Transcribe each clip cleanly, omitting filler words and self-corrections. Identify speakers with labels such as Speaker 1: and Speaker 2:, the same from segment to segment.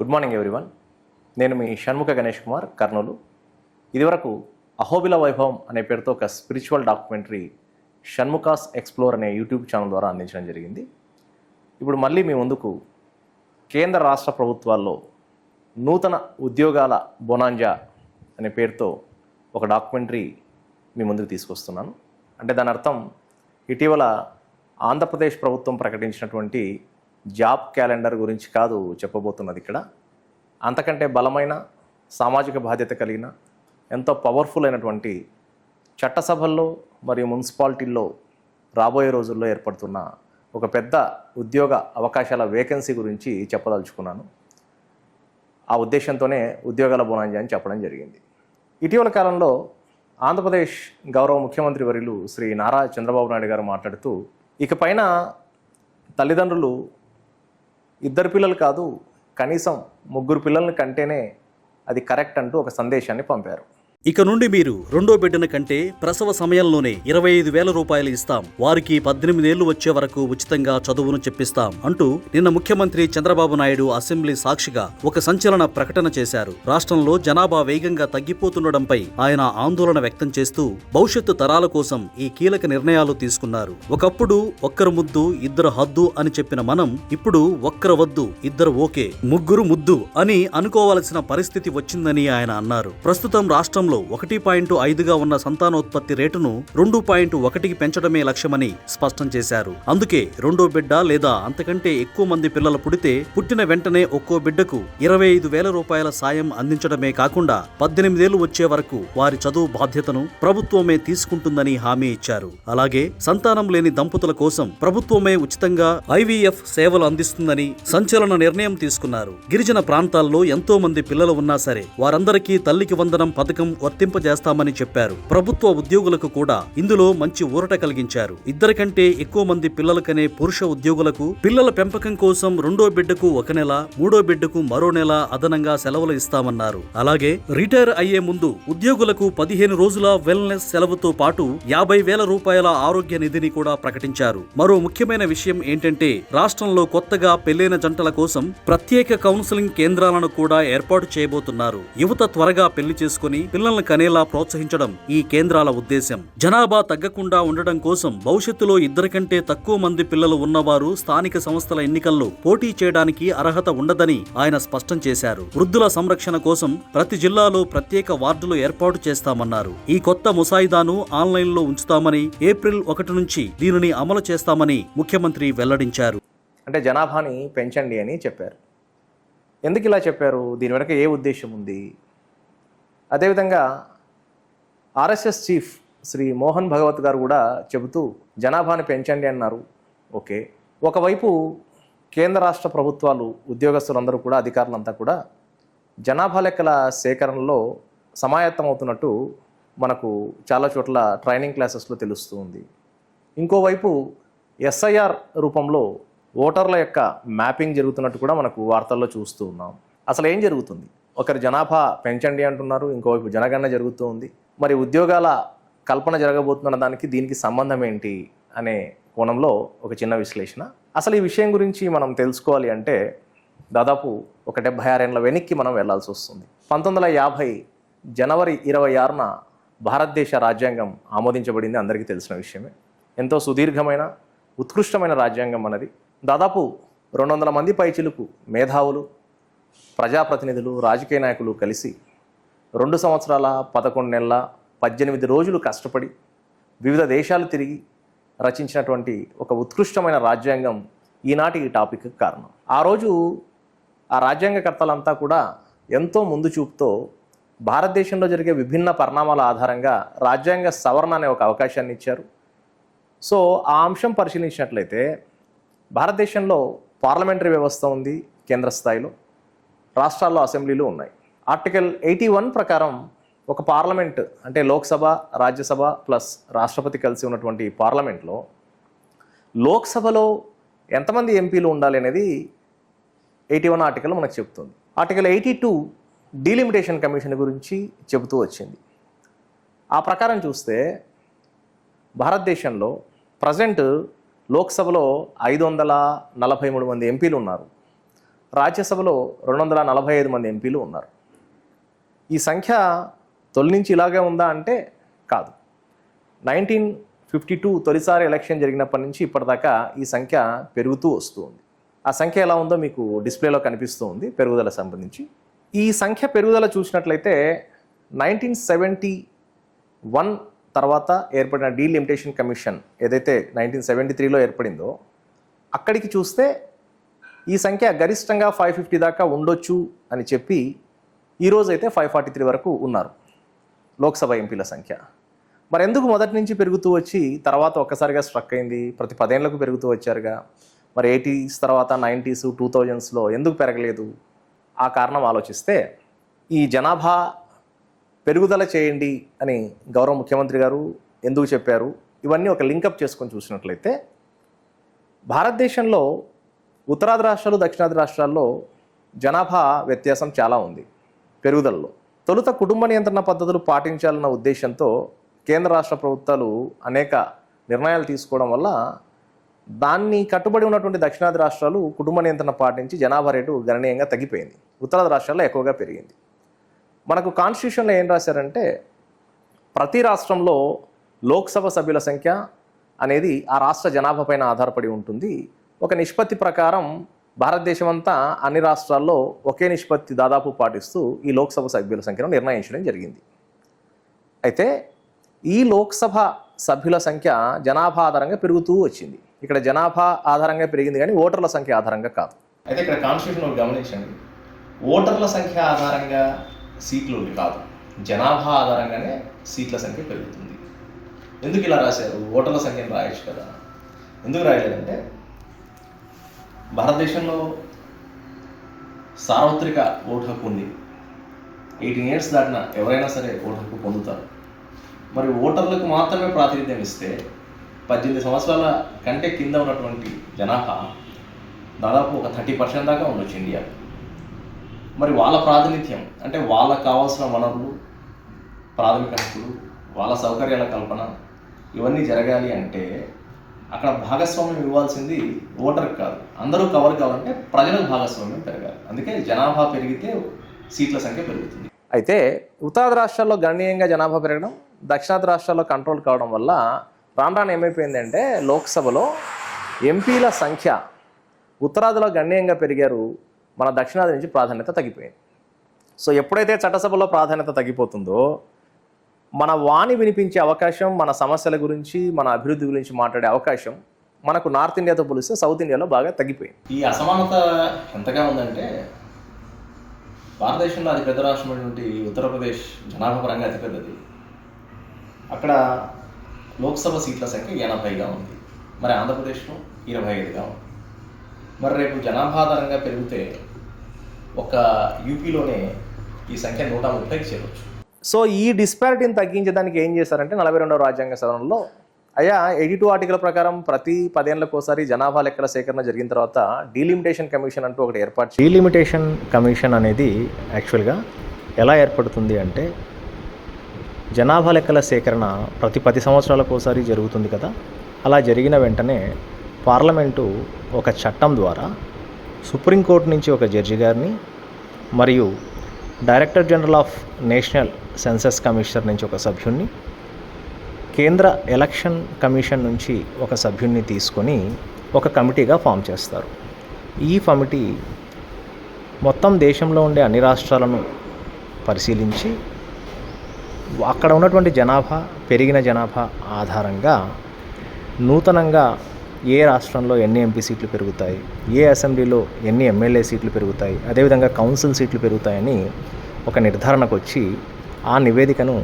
Speaker 1: Good morning everyone. నేను మీ షణ్ముఖ గణేష్ కుమార్, కర్నూలు. ఇదివరకు అహోబిల వైభవం అనే పేరుతో ఒక స్పిరిచువల్ డాక్యుమెంటరీ షణ్ముఖాస్ ఎక్స్ప్లోర్ అనే యూట్యూబ్ ఛానల్ ద్వారా అందించడం జరిగింది. ఇప్పుడు మళ్ళీ మీ ముందుకు కేంద్ర రాష్ట్ర ప్రభుత్వాల్లో నూతన ఉద్యోగాల బొనాంజా అనే పేరుతో ఒక డాక్యుమెంటరీ మీ ముందుకు తీసుకొస్తున్నాను. అంటే దాని అర్థం ఇటీవల ఆంధ్రప్రదేశ్ ప్రభుత్వం ప్రకటించినటువంటి జాబ్ క్యాలెండర్ గురించి కాదు చెప్పబోతున్నది. ఇక్కడ అంతకంటే బలమైన సామాజిక బాధ్యత కలిగిన ఎంతో పవర్ఫుల్ అయినటువంటి చట్టసభల్లో మరియు మున్సిపాలిటీల్లో రాబోయే రోజుల్లో ఏర్పడుతున్న ఒక పెద్ద ఉద్యోగ అవకాశాల వేకెన్సీ గురించి చెప్పదలుచుకున్నాను. ఆ ఉద్దేశంతోనే ఉద్యోగాల బోనాంజా అని చెప్పడం జరిగింది. ఇటీవల కాలంలో ఆంధ్రప్రదేశ్ గౌరవ ముఖ్యమంత్రి వర్యులు శ్రీ నారా చంద్రబాబు నాయుడు గారు మాట్లాడుతూ ఇకపైన తల్లిదండ్రులు 2 పిల్లలు కాదు, కనీసం 3 పిల్లల్ని కంటేనే అది కరెక్ట్ అంటూ ఒక సందేశాన్ని పంపారు.
Speaker 2: ఇక నుండి మీరు రెండో బిడ్డను కంటే ప్రసవ సమయంలోనే 25,000 రూపాయలు ఇస్తాం, వారికి 18 ఏళ్లు వచ్చే వరకు ఉచితంగా చదువును చెప్పిస్తాం అంటూ నిన్న ముఖ్యమంత్రి చంద్రబాబు నాయుడు అసెంబ్లీ సాక్షిగా ఒక సంచలన ప్రకటన చేశారు. రాష్ట్రంలో జనాభా వేగంగా తగ్గిపోతుండటంపై ఆయన ఆందోళన వ్యక్తం చేస్తూ భవిష్యత్తు తరాల కోసం ఈ కీలక నిర్ణయాలు తీసుకున్నారు. ఒకప్పుడు ఒక్కరు ముద్దు ఇద్దరు హద్దు అని చెప్పిన మనం ఇప్పుడు ఒక్కరు వద్దు ఇద్దరు ఓకే, 3 ముద్దు అని అనుకోవాల్సిన పరిస్థితి వచ్చిందని ఆయన అన్నారు. ప్రస్తుతం రాష్ట్రం 1.5గా ఉన్న సంతానోత్పత్తి రేటును 2.1కి పెంచడమే లక్ష్యమని స్పష్టం చేశారు. అందుకే రెండో బిడ్డ లేదా అంతకంటే ఎక్కువ మంది పిల్లలు పుడితే పుట్టిన వెంటనే ఒక్కో బిడ్డకు 25,000 రూపాయల సాయం అందించడమే కాకుండా 18 ఏళ్లు వచ్చే వరకు వారి చదువు బాధ్యతను ప్రభుత్వమే తీసుకుంటుందని హామీ ఇచ్చారు. అలాగే సంతానం లేని దంపతుల కోసం ప్రభుత్వమే ఉచితంగా IVF సేవలు అందిస్తుందని సంచలన నిర్ణయం తీసుకున్నారు. గిరిజన ప్రాంతాల్లో ఎంతో మంది పిల్లలు ఉన్నా సరే వారందరికీ తల్లికి వందనం పథకం వర్తింపజేస్తామని చెప్పారు. ప్రభుత్వ ఉద్యోగులకు కూడా ఇందులో మంచి ఊరట కలిగించారు. 2 కంటే ఎక్కువ మంది పిల్లలు కనే పురుష ఉద్యోగులకు పిల్లల పెంపకం కోసం రెండో బిడ్డకు 1 నెల, మూడో బిడ్డకు మరో నెల అదనంగా సెలవులు ఇస్తామన్నారు. అలాగే రిటైర్ అయ్యే ముందు ఉద్యోగులకు 15 రోజుల వెల్నెస్ సెలవుతో పాటు 50,000 రూపాయల ఆరోగ్య నిధిని కూడా ప్రకటించారు. మరో ముఖ్యమైన విషయం ఏంటంటే రాష్ట్రంలో కొత్తగా పెళ్లైన జంటల కోసం ప్రత్యేక కౌన్సిలింగ్ కేంద్రాలను కూడా ఏర్పాటు చేయబోతున్నారు. యువత త్వరగా పెళ్లి చేసుకుని పిల్లలను కనేలా ప్రోత్సహించడం ఈ కేంద్రాల ఉద్దేశం. జనాభా తగ్గకుండా ఉండడం కోసం భవిష్యత్తులో 2 కంటే తక్కువ మంది పిల్లలు ఉన్నవారు స్థానిక సంస్థల ఎన్నికల్లో పోటీ చేయడానికి అర్హత ఉండదని ఆయన స్పష్టం చేశారు. వృద్ధుల సంరక్షణ కోసం ప్రతి జిల్లాలో ప్రత్యేక వార్డులు ఏర్పాటు చేస్తామన్నారు. ఈ కొత్త ముసాయిదాను ఆన్లైన్లో ఉంచుతామని, ఏప్రిల్ 1 నుంచి దీనిని అమలు చేస్తామని ముఖ్యమంత్రి వెల్లడించారు.
Speaker 1: అంటే జనాభాని పెంచండి అని చెప్పారు. ఎందుకు ఇలా చెప్పారు? దీని వెనక ఏ ఉద్దేశం ఉంది? అదేవిధంగా RSS చీఫ్ శ్రీ మోహన్ భగవత్ గారు కూడా చెబుతూ జనాభాని పెంచండి అన్నారు. ఓకే, ఒకవైపు కేంద్ర రాష్ట్ర ప్రభుత్వాలు ఉద్యోగస్తులందరూ కూడా అధికారులంతా కూడా జనాభా లెక్కల సేకరణలో సమాయత్తమవుతున్నట్టు మనకు చాలా చోట్ల ట్రైనింగ్ క్లాసెస్లో తెలుస్తూ ఉంది. ఇంకోవైపు SIR రూపంలో ఓటర్ల యొక్క మ్యాపింగ్ జరుగుతున్నట్టు కూడా మనకు వార్తల్లో చూస్తూ ఉన్నాం. అసలు ఏం జరుగుతుంది? ఒకరి జనాభా పెంచండి అంటున్నారు, ఇంకోవైపు జనగణన జరుగుతూ ఉంది. మరి ఉద్యోగాల కల్పన జరగబోతున్న దానికి దీనికి సంబంధం ఏంటి అనే కోణంలో ఒక చిన్న విశ్లేషణ. అసలు ఈ విషయం గురించి మనం తెలుసుకోవాలి అంటే దాదాపు ఒక 76 ఏళ్ల వెనక్కి మనం వెళ్లాల్సి వస్తుంది. 1950 జనవరి 26న భారతదేశ రాజ్యాంగం ఆమోదించబడింది, అందరికీ తెలిసిన విషయమే. ఎంతో సుదీర్ఘమైన ఉత్కృష్టమైన రాజ్యాంగం అన్నది. దాదాపు 200 మంది పైచిలుకు మేధావులు, ప్రజాప్రతినిధులు, రాజకీయ నాయకులు కలిసి 2 సంవత్సరాల 11 నెలల 18 రోజులు కష్టపడి వివిధ దేశాలు తిరిగి రచించినటువంటి ఒక ఉత్కృష్టమైన రాజ్యాంగం ఈనాటి ఈ టాపిక్కి కారణం. ఆ రోజు ఆ రాజ్యాంగకర్తలంతా కూడా ఎంతో ముందు చూపుతో భారతదేశంలో జరిగే విభిన్న పరిణామాల ఆధారంగా రాజ్యాంగ సవరణ అనే ఒక అవకాశాన్ని ఇచ్చారు. సో ఆ అంశం పరిశీలించినట్లయితే భారతదేశంలో పార్లమెంటరీ వ్యవస్థ ఉంది, కేంద్ర స్థాయిలో రాష్ట్రాల్లో అసెంబ్లీలు ఉన్నాయి. ఆర్టికల్ 81 ప్రకారం ఒక పార్లమెంట్ అంటే లోక్సభ, రాజ్యసభ ప్లస్ రాష్ట్రపతి కలిసి ఉన్నటువంటి పార్లమెంట్లో లోక్సభలో ఎంతమంది ఎంపీలు ఉండాలి అనేది 81 ఆర్టికల్ మనకు చెబుతుంది. ఆర్టికల్ 82 డీలిమిటేషన్ కమిషన్ గురించి చెబుతూ వచ్చింది. ఆ ప్రకారం చూస్తే భారతదేశంలో ప్రజెంట్ లోక్సభలో 543 మంది ఎంపీలు ఉన్నారు. రాజ్యసభలో 245 మంది ఎంపీలు ఉన్నారు. ఈ సంఖ్య తొలి నుంచి ఇలాగే ఉందా అంటే కాదు. 1952 తొలిసారి ఎలక్షన్ జరిగినప్పటి నుంచి ఇప్పటిదాకా ఈ సంఖ్య పెరుగుతూ వస్తూ ఉంది. ఆ సంఖ్య ఎలా ఉందో మీకు డిస్ప్లేలో కనిపిస్తూ ఉంది పెరుగుదల సంబంధించి. ఈ సంఖ్య పెరుగుదల చూసినట్లయితే 1971 తర్వాత ఏర్పడిన డీలిమిటేషన్ కమిషన్ ఏదైతే 1973లో ఏర్పడిందో అక్కడికి చూస్తే ఈ సంఖ్య గరిష్టంగా 550 దాకా ఉండొచ్చు అని చెప్పి ఈరోజైతే 543 వరకు ఉన్నారు లోక్సభ ఎంపీల సంఖ్య. మరి ఎందుకు మొదటి నుంచి పెరుగుతూ వచ్చి తర్వాత ఒక్కసారిగా స్ట్రక్ అయింది? ప్రతి 10 ఏళ్లకు పెరుగుతూ వచ్చారుగా. మరి 80s తర్వాత 90s 2000స్లో ఎందుకు పెరగలేదు? ఆ కారణం ఆలోచిస్తే ఈ జనాభా పెరుగుదల చేయండి అని గౌరవ ముఖ్యమంత్రి గారు ఎందుకు చెప్పారు, ఇవన్నీ ఒక లింకప్ చేసుకొని చూసినట్లయితే భారతదేశంలో ఉత్తరాది రాష్ట్రాలు దక్షిణాది రాష్ట్రాల్లో జనాభా వ్యత్యాసం చాలా ఉంది పెరుగుదలలో. తొలుత కుటుంబ నియంత్రణ పద్ధతులు పాటించాలన్న ఉద్దేశంతో కేంద్ర రాష్ట్ర ప్రభుత్వాలు అనేక నిర్ణయాలు తీసుకోవడం వల్ల దాన్ని కట్టుబడి ఉన్నటువంటి దక్షిణాది రాష్ట్రాలు కుటుంబ నియంత్రణ పాటించి జనాభా రేటు గణనీయంగా తగ్గిపోయింది. ఉత్తరాది రాష్ట్రాల్లో ఎక్కువగా పెరిగింది. మనకు కాన్స్టిట్యూషన్లో ఏం రాశారంటే ప్రతి రాష్ట్రంలో లోక్సభ సభ్యుల సంఖ్య అనేది ఆ రాష్ట్ర జనాభా పైన ఆధారపడి ఉంటుంది. ఒక నిష్పత్తి ప్రకారం భారతదేశం అంతా అన్ని రాష్ట్రాల్లో ఒకే నిష్పత్తి దాదాపు పాటిస్తూ ఈ లోక్సభ సభ్యుల సంఖ్యను నిర్ణయించడం జరిగింది. అయితే ఈ లోక్సభ సభ్యుల సంఖ్య జనాభా ఆధారంగా పెరుగుతూ వచ్చింది. ఇక్కడ జనాభా ఆధారంగా పెరిగింది కానీ ఓటర్ల సంఖ్య ఆధారంగా కాదు. అయితే ఇక్కడ కాన్స్టిట్యూషన్ గమనించండి, ఓటర్ల సంఖ్య ఆధారంగా సీట్లు కాదు, జనాభా ఆధారంగానే సీట్ల సంఖ్య పెరుగుతుంది. ఎందుకు ఇలా రాశారు? ఓటర్ల సంఖ్యను రాయొచ్చు కదా. ఎందుకు రాయలేదంటే భారతదేశంలో సార్వత్రిక ఓటు హక్కు ఉంది. 18 years దాటిన ఎవరైనా సరే ఓటు హక్కు పొందుతారు. మరి ఓటర్లకు మాత్రమే ప్రాతినిధ్యం ఇస్తే 18 సంవత్సరాల కంటే కింద ఉన్నటువంటి జనాభా దాదాపు ఒక 30% దాకా ఉండొచ్చు ఇండియా. మరి వాళ్ళ ప్రాతినిధ్యం అంటే వాళ్ళకు కావాల్సిన వనరులు, ప్రాథమిక హక్కులు, వాళ్ళ సౌకర్యాల కల్పన ఇవన్నీ జరగాలి అంటే అక్కడ భాగస్వామ్యం ఇవ్వాల్సింది ఓటర్కి కాదు. అందరూ కవర్ కావాలంటే ప్రజలకు భాగస్వామ్యం పెరగాలి. అందుకే జనాభా పెరిగితే సీట్ల సంఖ్య పెరుగుతుంది. అయితే ఉత్తరాది రాష్ట్రాల్లో గణనీయంగా జనాభా పెరగడం, దక్షిణాది రాష్ట్రాల్లో కంట్రోల్ కావడం వల్ల రాను ఏమైపోయిందంటే లోక్సభలో ఎంపీల సంఖ్య ఉత్తరాదిలో గణనీయంగా పెరిగారు, మన దక్షిణాది నుంచి ప్రాధాన్యత తగ్గిపోయింది. సో ఎప్పుడైతే చట్టసభలో ప్రాధాన్యత తగ్గిపోతుందో మన వాణి వినిపించే అవకాశం, మన సమస్యల గురించి, మన అభివృద్ధి గురించి మాట్లాడే అవకాశం మనకు నార్త్ ఇండియాతో పోలిస్తే సౌత్ ఇండియాలో బాగా తగ్గిపోయింది. ఈ అసమానత ఎంతగా ఉందంటే భారతదేశంలో అతి పెద్ద రాష్ట్రమైనటువంటి ఉత్తరప్రదేశ్ జనాభా పరంగా అతిపెద్దది. అక్కడ లోక్సభ సీట్ల సంఖ్య 80గా ఉంది. మరి ఆంధ్రప్రదేశ్లో 25గా ఉంది. మరి రేపు జనాభా ఆధారంగా పెరిగితే ఒక యూపీలోనే ఈ సంఖ్య 130కి చేరవచ్చు. సో ఈ డిస్పారిటీని తగ్గించడానికి ఏం చేశారంటే 42వ రాజ్యాంగ సవరణలో 82 ఆర్టికల్ ప్రకారం ప్రతి 10 ఏళ్లకోసారి జనాభా లెక్కల సేకరణ జరిగిన తర్వాత డీలిమిటేషన్ కమిషన్ అంటూ ఒకటి ఏర్పాటు. డీలిమిటేషన్ కమిషన్ అనేది యాక్చువల్గా ఎలా ఏర్పడుతుంది అంటే జనాభా లెక్కల సేకరణ ప్రతి 10 సంవత్సరాలకోసారి జరుగుతుంది కదా. అలా జరిగిన వెంటనే పార్లమెంటు ఒక చట్టం ద్వారా సుప్రీంకోర్టు నుంచి ఒక జడ్జి గారిని మరియు director general of national census commissioner నుంచి ఒక సభ్యుడిని, కేంద్ర ఎలక్షన్ కమిషన్ నుంచి ఒక సభ్యుడిని తీసుకొని ఒక కమిటీగా ఫామ్ చేస్తారు. ఈ కమిటీ మొత్తం దేశంలో ఉండే అన్ని రాష్ట్రాలను పరిశీలించి అక్కడ ఉన్నటువంటి జనాభా, పెరిగిన జనాభా ఆధారంగా నూతనంగా ఏ రాష్ట్రంలో ఎన్ని ఎంపీ సీట్లు పెరుగుతాయి, ఏ అసెంబ్లీలో ఎన్ని ఎమ్మెల్యే సీట్లు పెరుగుతాయి, అదేవిధంగా కౌన్సిల్ సీట్లు పెరుగుతాయని ఒక నిర్ధారణకు వచ్చి ఆ నివేదికను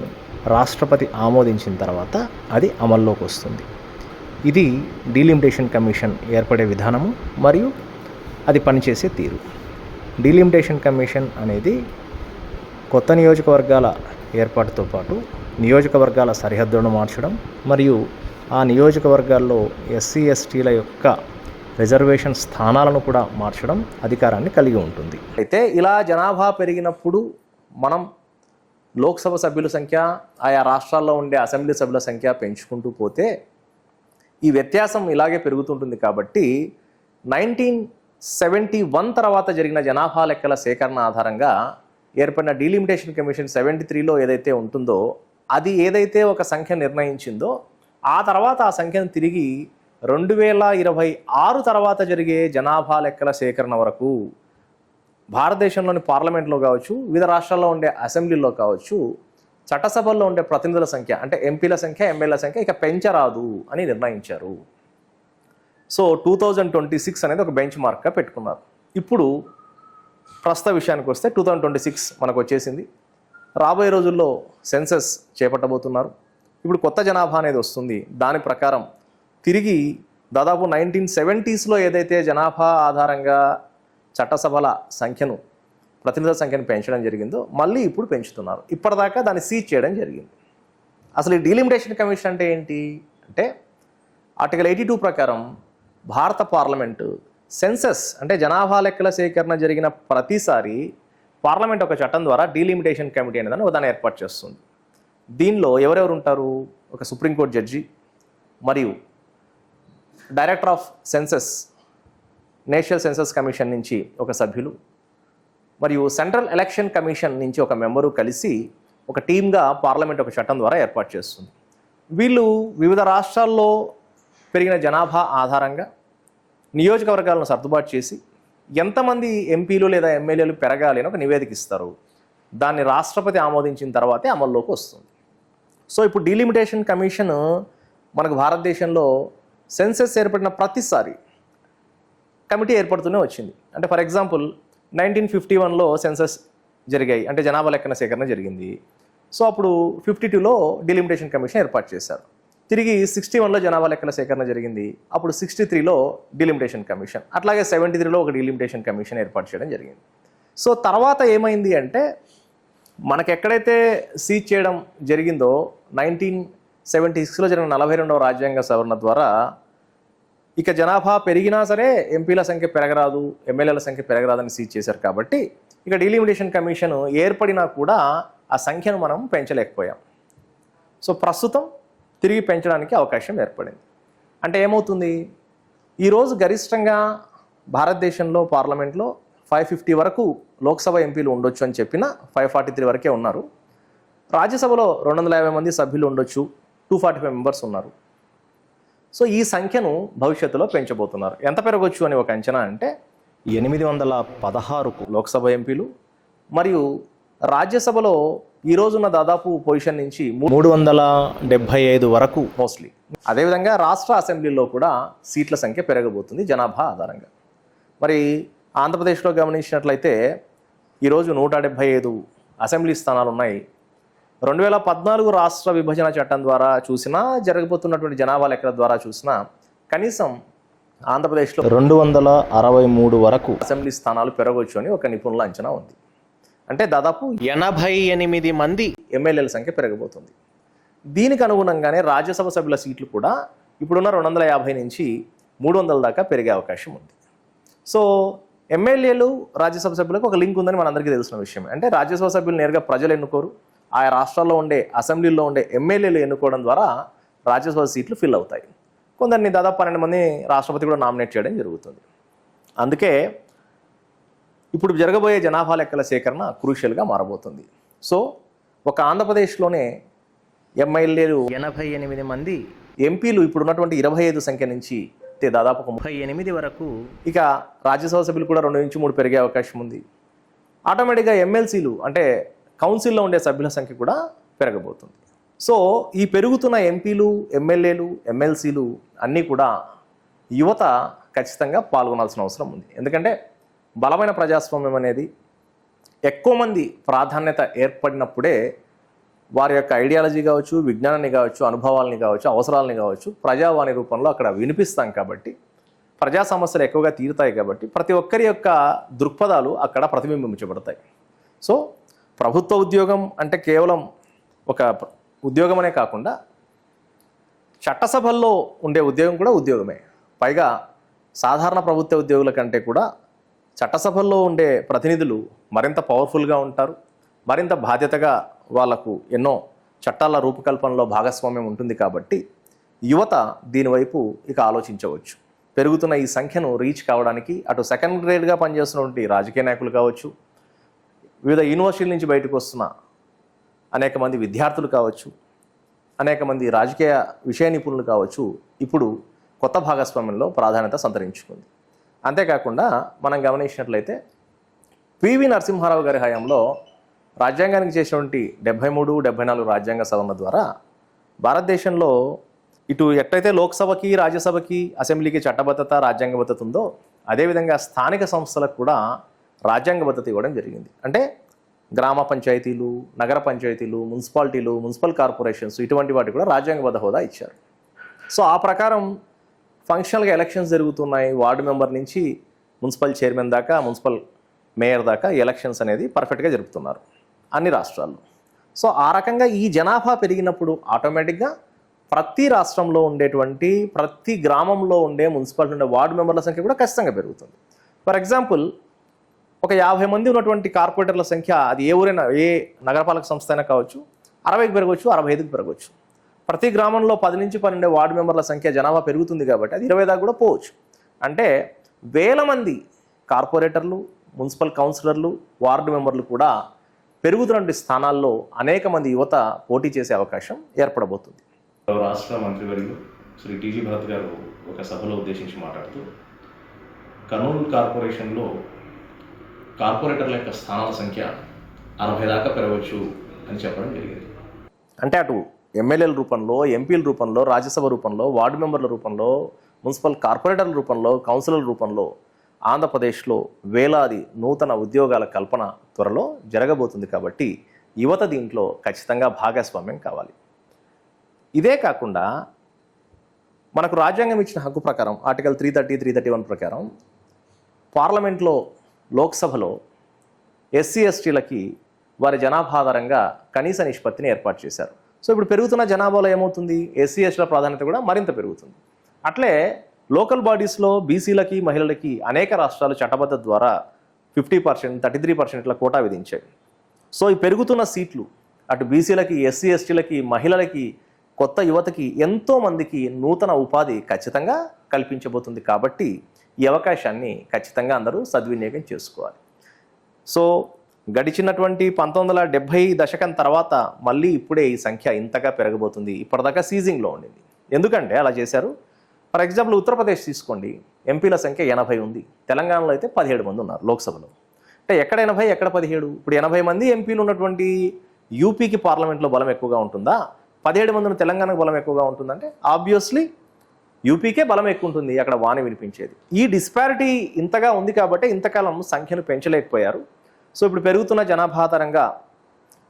Speaker 1: రాష్ట్రపతి ఆమోదించిన తర్వాత అది అమల్లోకి వస్తుంది. ఇది డీలిమిటేషన్ కమిషన్ ఏర్పడే విధానము మరియు అది పనిచేసే తీరు. డీలిమిటేషన్ కమిషన్ అనేది కొత్త నియోజకవర్గాల ఏర్పాటుతో పాటు నియోజకవర్గాల సరిహద్దులను మార్చడం మరియు ఆ నియోజకవర్గాల్లో ఎస్సీ ఎస్టీల యొక్క రిజర్వేషన్ స్థానాలను కూడా మార్చడం అధికారాన్ని కలిగి ఉంటుంది. అయితే ఇలా జనాభా పెరిగినప్పుడు మనం లోక్సభ సభ్యుల సంఖ్య, ఆయా రాష్ట్రాల్లో ఉండే అసెంబ్లీ సభ్యుల సంఖ్య పెంచుకుంటూ పోతే ఈ వ్యత్యాసం ఇలాగే పెరుగుతుంటుంది. కాబట్టి 71 తర్వాత జరిగిన జనాభా లెక్కల సేకరణ ఆధారంగా ఏర్పడిన డీలిమిటేషన్ కమిషన్ 73లో ఏదైతే ఉంటుందో అది ఏదైతే ఒక సంఖ్య నిర్ణయించిందో ఆ తర్వాత ఆ సంఖ్యను తిరిగి 2026 తర్వాత జరిగే జనాభా లెక్కల సేకరణ వరకు భారతదేశంలోని పార్లమెంట్లో కావచ్చు, వివిధ రాష్ట్రాల్లో ఉండే అసెంబ్లీలో కావచ్చు, చట్టసభల్లో ఉండే ప్రతినిధుల సంఖ్య అంటే ఎంపీల సంఖ్య, ఎమ్మెల్యేల సంఖ్య ఇక పెంచరాదు అని నిర్ణయించారు. సో 2026 అనేది ఒక బెంచ్ మార్క్గా పెట్టుకున్నారు. ఇప్పుడు ప్రస్తుత విషయానికి వస్తే 2026 మనకు వచ్చేసింది. రాబోయే రోజుల్లో సెన్సస్ చేపట్టబోతున్నారు. ఇప్పుడు కొత్త జనాభా అనేది వస్తుంది. దాని ప్రకారం తిరిగి దాదాపు 1970sలో ఏదైతే జనాభా ఆధారంగా చట్టసభల సంఖ్యను, ప్రతినిధుల సంఖ్యను పెంచడం జరిగిందో మళ్ళీ ఇప్పుడు పెంచుతున్నారు. ఇప్పటిదాకా దాన్ని సీజ్ చేయడం జరిగింది. అసలు ఈ డీలిమిటేషన్ కమిషన్ అంటే ఏంటి అంటే ఆర్టికల్ 82 ప్రకారం భారత పార్లమెంటు సెన్సస్ అంటే జనాభా లెక్కల సేకరణ జరిగిన ప్రతిసారి పార్లమెంట్ ఒక చట్టం ద్వారా డీలిమిటేషన్ కమిటీ అనేదాన్ని ఒక దాన్ని ఏర్పాటు చేస్తుంది. దీనిలో ఎవరెవరు ఉంటారు? ఒక సుప్రీంకోర్టు జడ్జి మరియు director of census, national census commission నుంచి ఒక సభ్యులు మరియు సెంట్రల్ ఎలక్షన్ కమిషన్ నుంచి ఒక మెంబరు కలిసి ఒక టీమ్గా పార్లమెంట్ ఒక చట్టం ద్వారా ఏర్పాటు చేస్తుంది. వీళ్ళు వివిధ రాష్ట్రాల్లో పెరిగిన జనాభా ఆధారంగా నియోజకవర్గాలను సర్దుబాటు చేసి ఎంతమంది ఎంపీలు లేదా ఎమ్మెల్యేలు పెరగాలి అని ఒక నివేదిక ఇస్తారు. దాన్ని రాష్ట్రపతి ఆమోదించిన తర్వాతే అమల్లోకి వస్తుంది. సో ఇప్పుడు డీలిమిటేషన్ కమిషన్ మనకు భారతదేశంలో సెన్సస్ ఏర్పడిన ప్రతిసారి కమిటీ ఏర్పడుతూనే వచ్చింది. అంటే ఫర్ ఎగ్జాంపుల్ 1951లో సెన్సస్ జరిగాయి, అంటే జనాభా లెక్కన సేకరణ జరిగింది. సో అప్పుడు 52లో డీలిమిటేషన్ కమిషన్ ఏర్పాటు చేశారు. తిరిగి 61లో జనాభా లెక్కల సేకరణ జరిగింది. అప్పుడు 63లో డీలిమిటేషన్ కమిషన్, అట్లాగే 73లో ఒక డీలిమిటేషన్ కమిషన్ ఏర్పాటు చేయడం జరిగింది. సో తర్వాత ఏమైంది అంటే మనకు ఎక్కడైతే సీజ్ చేయడం జరిగిందో 1976లో జరిగిన 42వ రాజ్యాంగ సవరణ ద్వారా ఇక జనాభా పెరిగినా సరే ఎంపీల సంఖ్య పెరగరాదు, ఎమ్మెల్యేల సంఖ్య పెరగరాదని సీజ్ చేశారు. కాబట్టి ఇక డీలిమిటేషన్ కమిషన్ ఏర్పడినా కూడా ఆ సంఖ్యను మనం పెంచలేకపోయాం. సో ప్రస్తుతం తిరిగి పెంచడానికి అవకాశం ఏర్పడింది. అంటే ఏమవుతుంది, ఈరోజు గరిష్టంగా భారతదేశంలో పార్లమెంట్లో 550 వరకు లోక్సభ ఎంపీలు ఉండొచ్చు అని చెప్పిన 543 వరకే ఉన్నారు. రాజ్యసభలో 250 మంది సభ్యులు ఉండొచ్చు, 245 మెంబర్స్ ఉన్నారు. సో ఈ సంఖ్యను భవిష్యత్తులో పెంచబోతున్నారు. ఎంత పెరగవచ్చు అని ఒక అంచనా అంటే 816 లోక్సభ ఎంపీలు మరియు రాజ్యసభలో ఈ రోజున్న దాదాపు పొజిషన్ నుంచి 375 వరకు మోస్ట్లీ. అదేవిధంగా రాష్ట్ర అసెంబ్లీలో కూడా సీట్ల సంఖ్య పెరగబోతుంది జనాభా ఆధారంగా. మరి ఆంధ్రప్రదేశ్లో గమనించినట్లయితే ఈరోజు 175 అసెంబ్లీ స్థానాలు ఉన్నాయి. 2014 రాష్ట్ర విభజన చట్టం ద్వారా చూసినా, జరగబోతున్నటువంటి జనాభా లెక్కల ద్వారా చూసినా కనీసం ఆంధ్రప్రదేశ్లో 263 వరకు అసెంబ్లీ స్థానాలు పెరగవచ్చు అని ఒక నిపుణుల అంచనా ఉంది. అంటే దాదాపు 88 మంది ఎమ్మెల్యేల సంఖ్య పెరగబోతుంది. దీనికి అనుగుణంగానే రాజ్యసభ సభ్యుల సీట్లు కూడా ఇప్పుడున్న 250 నుంచి 300 దాకా పెరిగే అవకాశం ఉంది. సో ఎమ్మెల్యేలు రాజ్యసభ సభ్యులకు ఒక లింక్ ఉందని మనందరికీ తెలిసిన విషయమే. అంటే రాజ్యసభ సభ్యులు నేరుగా ప్రజలు ఎన్నుకోరు, ఆయా రాష్ట్రాల్లో ఉండే అసెంబ్లీలో ఉండే ఎమ్మెల్యేలు ఎన్నుకోవడం ద్వారా రాజ్యసభ సీట్లు ఫిల్ అవుతాయి. కొందరిని దాదాపు 12 మంది రాష్ట్రపతి కూడా నామినేట్ చేయడం జరుగుతుంది. అందుకే ఇప్పుడు జరగబోయే జనాభా లెక్కల సేకరణ క్రూషియల్గా మారబోతుంది. సో ఒక ఆంధ్రప్రదేశ్లోనే ఎమ్మెల్యేలు 88 మంది, ఎంపీలు ఇప్పుడున్నటువంటి 25 సంఖ్య నుంచి దాదాపు 38 వరకు, ఇక రాజ్యసభ సభ్యులు కూడా 2 నుంచి 3 పెరిగే అవకాశం ఉంది. ఆటోమేటిక్గా ఎమ్మెల్సీలు అంటే కౌన్సిల్లో ఉండే సభ్యుల సంఖ్య కూడా పెరగబోతుంది. సో ఈ పెరుగుతున్న ఎంపీలు, ఎమ్మెల్యేలు, ఎమ్మెల్సీలు అన్నీ కూడా యువత ఖచ్చితంగా పాల్గొనాల్సిన అవసరం ఉంది. ఎందుకంటే బలమైన ప్రజాస్వామ్యం అనేది ఎక్కువ మంది ప్రాధాన్యత ఏర్పడినప్పుడే వారి యొక్క ఐడియాలజీ కావచ్చు, విజ్ఞానాన్ని కావచ్చు, అనుభవాలని కావచ్చు, అవసరాలని కావచ్చు ప్రజావాణి రూపంలో అక్కడ వినిపిస్తాం. కాబట్టి ప్రజా సమస్యలు ఎక్కువగా తీరుతాయి. కాబట్టి ప్రతి ఒక్కరి యొక్క దృక్పథాలు అక్కడ ప్రతిబింబించబడతాయి. సో ప్రభుత్వ ఉద్యోగం అంటే కేవలం ఒక ఉద్యోగం అనే కాకుండా చట్టసభల్లో ఉండే ఉద్యోగం కూడా ఉద్యోగమే. పైగా సాధారణ ప్రభుత్వ ఉద్యోగుల కంటే కూడా చట్టసభల్లో ఉండే ప్రతినిధులు మరింత పవర్ఫుల్గా ఉంటారు, మరింత బాధ్యతగా వాళ్లకు ఎన్నో చట్టాల రూపకల్పనలో భాగస్వామ్యం ఉంటుంది. కాబట్టి యువత దీనివైపు ఇక ఆలోచించవచ్చు. పెరుగుతున్న ఈ సంఖ్యను రీచ్ కావడానికి అటు సెకండ్ గ్రేడ్గా పనిచేస్తున్నటువంటి రాజకీయ నాయకులు కావచ్చు, వివిధ యూనివర్సిటీల నుంచి బయటకు వస్తున్న అనేక మంది విద్యార్థులు కావచ్చు, అనేక మంది రాజకీయ విషయ నిపుణులు కావచ్చు, ఇప్పుడు కొత్త భాగస్వామ్యంలో ప్రాధాన్యత సంతరించుకుంది. అంతేకాకుండా మనం గమనించినట్లయితే పివి నరసింహారావు గారి హయాంలో రాజ్యాంగానికి చేసినటువంటి 73, 74 రాజ్యాంగ సవరణ ద్వారా భారతదేశంలో ఇటు ఎట్లయితే లోక్సభకి, రాజ్యసభకి, అసెంబ్లీకి చట్టబద్ధత, రాజ్యాంగబద్ధత ఉందో అదేవిధంగా స్థానిక సంస్థలకు కూడా రాజ్యాంగబద్ధత ఇవ్వడం జరిగింది. అంటే గ్రామ పంచాయతీలు, నగర పంచాయతీలు, మున్సిపాలిటీలు, మున్సిపల్ కార్పొరేషన్స్ ఇటువంటి వాటికి కూడా రాజ్యాంగబద్ధ హోదా ఇచ్చారు. సో ఆ ప్రకారం ఫంక్షనల్గా ఎలక్షన్స్ జరుగుతున్నాయి. వార్డు మెంబర్ నుంచి మున్సిపల్ చైర్మన్ దాకా, మున్సిపల్ మేయర్ దాకా ఎలక్షన్స్ అనేది పర్ఫెక్ట్గా జరుపుతున్నారు అన్ని రాష్ట్రాల్లో. సో ఆ రకంగా ఈ జనాభా పెరిగినప్పుడు ఆటోమేటిక్గా ప్రతి రాష్ట్రంలో ఉండేటువంటి ప్రతి గ్రామంలో ఉండే మున్సిపాలిటీ ఉండే వార్డు మెంబర్ల సంఖ్య కూడా ఖచ్చితంగా పెరుగుతుంది. ఫర్ ఎగ్జాంపుల్ ఒక 50 మంది ఉన్నటువంటి కార్పొరేటర్ల సంఖ్య అది ఏ ఊరైనా, ఏ నగరపాలక సంస్థ అయినా కావచ్చు, 60కి పెరగవచ్చు, 65కి పెరగవచ్చు. ప్రతి గ్రామంలో 10 నుంచి 12 వార్డు మెంబర్ల సంఖ్య జనాభా పెరుగుతుంది కాబట్టి అది 20 దాకా కూడా పోవచ్చు. అంటే వేల మంది కార్పొరేటర్లు, మున్సిపల్ కౌన్సిలర్లు, వార్డు మెంబర్లు కూడా పెరుగుతున్న స్థానాల్లో అనేక మంది యువత పోటీ చేసే అవకాశం ఏర్పడబోతుంది.
Speaker 3: రాష్ట్ర మంత్రివర్యులు శ్రీ టీజీ భరత్ గారు ఒక సభలో ఉద్దేశించి మాట్లాడుతూ కర్నూలు కార్పొరేషన్లో కార్పొరేటర్ల యొక్క స్థానాల సంఖ్య 60 దాకా పెరగవచ్చు అని చెప్పడం జరిగింది.
Speaker 1: అంటే అటు ఎమ్మెల్యేల రూపంలో, ఎంపీల రూపంలో, రాజ్యసభ రూపంలో, వార్డు మెంబర్ల రూపంలో, మున్సిపల్ కార్పొరేటర్ల రూపంలో, కౌన్సిలర్ల రూపంలో ఆంధ్రప్రదేశ్లో వేలాది నూతన ఉద్యోగాల కల్పన త్వరలో జరగబోతుంది. కాబట్టి యువత దీంట్లో ఖచ్చితంగా భాగస్వామ్యం కావాలి. ఇదే కాకుండా మనకు రాజ్యాంగం ఇచ్చిన హక్కు ప్రకారం ఆర్టికల్ 330, 331 ప్రకారం పార్లమెంట్లో, లోక్సభలో ఎస్సీ ఎస్టీలకి వారి జనాభా ఆధారంగా కనీస నిష్పత్తిని ఏర్పాటు చేశారు. సో ఇప్పుడు పెరుగుతున్న జనాభాలో ఏమవుతుంది, ఎస్సీ ఎస్టీల ప్రాధాన్యత కూడా మరింత పెరుగుతుంది. అట్లే లోకల్ బాడీస్లో బీసీలకి, మహిళలకి అనేక రాష్ట్రాలు చట్టబద్ధత ద్వారా 50%, 33% ఇట్లా కోటా విధించాయి. సో ఈ పెరుగుతున్న సీట్లు అటు బీసీలకి, ఎస్సీ ఎస్టీలకి, మహిళలకి, కొత్త యువతకి ఎంతో మందికి నూతన ఉపాధి ఖచ్చితంగా కల్పించబోతుంది. కాబట్టి ఈ అవకాశాన్ని ఖచ్చితంగా అందరూ సద్వినియోగం చేసుకోవాలి. సో గడిచినటువంటి 1970 దశకం తర్వాత మళ్ళీ ఇప్పుడే ఈ సంఖ్య ఇంతగా పెరగబోతుంది. ఇప్పటిదాకా సీజింగ్లో ఉండింది. ఎందుకంటే అలా చేశారు. ఫర్ ఎగ్జాంపుల్ ఉత్తరప్రదేశ్ తీసుకోండి, ఎంపీల సంఖ్య 80 ఉంది. తెలంగాణలో అయితే 17 మంది ఉన్నారు లోక్సభలో. అంటే ఎక్కడ 80, ఎక్కడ 17? ఇప్పుడు 80 మంది ఎంపీలు ఉన్నటువంటి యూపీకి పార్లమెంట్లో బలం ఎక్కువగా ఉంటుందా, 17 మంది ఉన్న తెలంగాణకు బలం ఎక్కువగా ఉంటుందంటే ఆబ్వియస్లీ యూపీకే బలం ఎక్కువ ఉంటుంది, అక్కడ వాణి వినిపించేది. ఈ డిస్పారిటీ ఇంతగా ఉంది కాబట్టి ఇంతకాలం సంఖ్యను పెంచలేకపోయారు. సో ఇప్పుడు పెరుగుతున్న జనాభా ఆధారంగా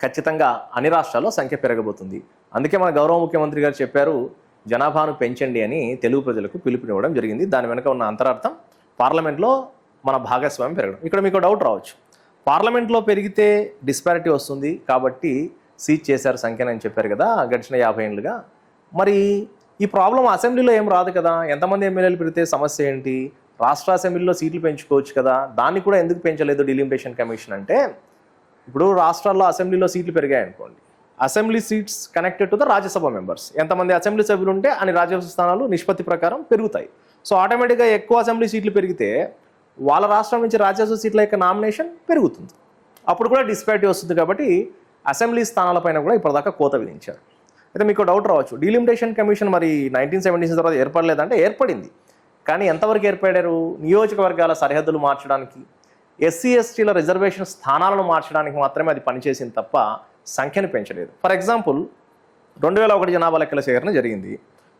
Speaker 1: ఖచ్చితంగా అన్ని రాష్ట్రాల్లో సంఖ్య పెరగబోతుంది. అందుకే మన గౌరవ ముఖ్యమంత్రి గారు చెప్పారు, జనాభాను పెంచండి అని తెలుగు ప్రజలకు పిలుపునివ్వడం జరిగింది. దాని వెనుక ఉన్న అంతరార్థం పార్లమెంట్లో మన భాగస్వామ్యం పెరగడం. ఇక్కడ మీకు డౌట్ రావచ్చు, పార్లమెంట్లో పెరిగితే డిస్పారిటీ వస్తుంది కాబట్టి సీజ్ చేశారు సంఖ్యను అని చెప్పారు కదా గడిచిన 50 ఏళ్ళుగా. మరి ఈ ప్రాబ్లం అసెంబ్లీలో ఏం రాదు కదా, ఎంతమంది ఎమ్మెల్యేలు పెరిగితే సమస్య ఏంటి, రాష్ట్ర అసెంబ్లీలో సీట్లు పెంచుకోవచ్చు కదా, దాన్ని కూడా ఎందుకు పెంచలేదు డిలిమిటేషన్ కమిషన్ అంటే, ఇప్పుడు రాష్ట్రాల్లో అసెంబ్లీలో సీట్లు పెరిగాయి అనుకోండి, assembly seats connected to the Rajya Sabha members, ఎంతమంది అసెంబ్లీ సభ్యులు ఉంటే అన్ని రాజ్యసభ స్థానాలు నిష్పత్తి ప్రకారం పెరుగుతాయి. సో ఆటోమేటిక్గా ఎక్కువ అసెంబ్లీ సీట్లు పెరిగితే వాళ్ళ రాష్ట్రం నుంచి రాజ్యసభ సీట్ల యొక్క నామినేషన్ పెరుగుతుంది, అప్పుడు కూడా డిస్పారిటీ వస్తుంది. కాబట్టి అసెంబ్లీ స్థానాలపైన కూడా ఇప్పటిదాకా కోత విధించారు. అయితే మీకు డౌట్ రావచ్చు, డీలిమిటేషన్ కమిషన్ మరి 1970s తర్వాత ఏర్పడలేదంటే ఏర్పడింది, కానీ ఎంతవరకు ఏర్పడారు, నియోజకవర్గాల సరిహద్దులు మార్చడానికి, ఎస్సీ ఎస్టీల రిజర్వేషన్ స్థానాలను మార్చడానికి మాత్రమే అది పనిచేసింది తప్ప సంఖ్యను పెంచలేదు. ఫర్ ఎగ్జాంపుల్ 2001 జనాభా లెక్కల సేకరణ జరిగింది,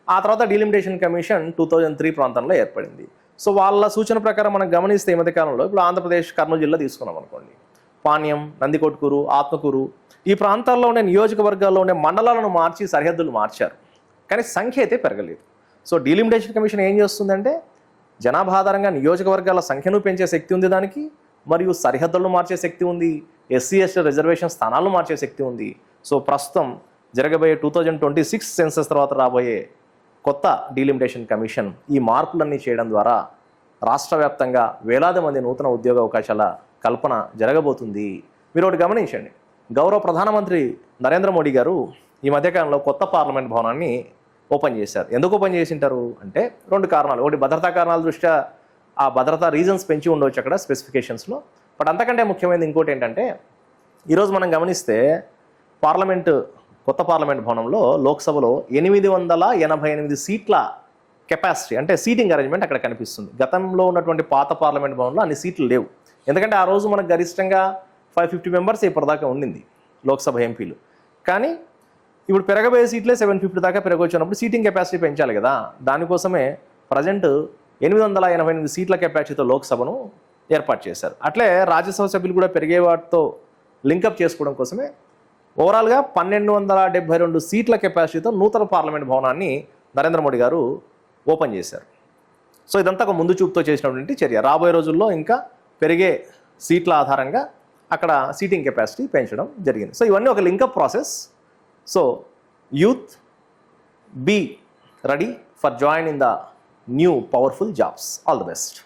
Speaker 1: ఆ తర్వాత డీలిమిటేషన్ కమిషన్ 2003 ప్రాంతంలో ఏర్పడింది. సో వాళ్ళ సూచన ప్రకారం మనం గమనిస్తే ఈ మధ్యకాలంలో ఇప్పుడు ఆంధ్రప్రదేశ్ కర్నూలు జిల్లా తీసుకున్నాం అనుకోండి, పాణ్యం, నందికొట్కూరు, ఆత్మకూరు ఈ ప్రాంతాల్లో ఉండే నియోజకవర్గాల్లో ఉండే మండలాలను మార్చి సరిహద్దులు మార్చారు, కానీ సంఖ్య అయితే పెరగలేదు. సో డీలిమిటేషన్ కమిషన్ ఏం చేస్తుందంటే జనాభా ఆధారంగా నియోజకవర్గాల సంఖ్యను పెంచే శక్తి ఉంది దానికి, మరియు సరిహద్దులను మార్చే శక్తి ఉంది, ఎస్సీ ఎస్టీ రిజర్వేషన్ స్థానాలను మార్చే శక్తి ఉంది. సో ప్రస్తుతం జరగబోయే 2026 సెన్సస్ తర్వాత రాబోయే కొత్త డీలిమిటేషన్ కమిషన్ ఈ మార్పులన్నీ చేయడం ద్వారా రాష్ట్ర వ్యాప్తంగా వేలాది మంది నూతన ఉద్యోగ అవకాశాల కల్పన జరగబోతుంది. మీరు ఒకటి గమనించండి, గౌరవ ప్రధానమంత్రి నరేంద్ర మోడీ గారు ఈ మధ్యకాలంలో కొత్త పార్లమెంట్ భవనాన్ని ఓపెన్ చేశారు. ఎందుకు ఓపెన్ చేసింటారు అంటే 2 కారణాలు. ఒకటి భద్రతా కారణాల దృష్ట్యా ఆ భద్రతా రీజన్స్ పెంచి ఉండవచ్చు అక్కడ స్పెసిఫికేషన్స్లో. బట్ అంతకంటే ముఖ్యమైనది ఇంకోటి ఏంటంటే ఈరోజు మనం గమనిస్తే కొత్త పార్లమెంట్ భవనంలో లోక్సభలో 888 సీట్ల కెపాసిటీ అంటే సీటింగ్ అరేంజ్మెంట్ అక్కడ కనిపిస్తుంది. గతంలో ఉన్నటువంటి పాత పార్లమెంట్ భవన్లో అన్ని సీట్లు లేవు. ఎందుకంటే ఆ రోజు మనకు గరిష్టంగా 550 మెంబర్స్ ఇప్పటిదాకా ఉండింది లోక్సభ ఎంపీలు. కానీ ఇప్పుడు పెరగబోయే సీట్లే 750 దాకా పెరగొచ్చినప్పుడు సీటింగ్ కెపాసిటీ పెంచాలి కదా. దానికోసమే ప్రజెంట్ 888 సీట్ల కెపాసిటీతో లోక్సభను ఏర్పాటు చేశారు. అట్లే రాజ్యసభ సభ్యులు కూడా పెరిగే వాటితో లింకప్ చేసుకోవడం కోసమే ఓవరాల్గా 1272 సీట్ల కెపాసిటీతో నూతన పార్లమెంట్ భవనాన్ని నరేంద్ర మోడీ గారు ఓపెన్ చేశారు. సో ఇదంతా ఒక ముందు చూపుతో చేసినటువంటి చర్య. రాబోయే రోజుల్లో ఇంకా పెరిగే సీట్ల ఆధారంగా అక్కడ సీటింగ్ కెపాసిటీ పెంచడం జరిగింది. సో ఇవన్నీ ఒక linkup process. So youth be ready for join in the new powerful jobs. All the best.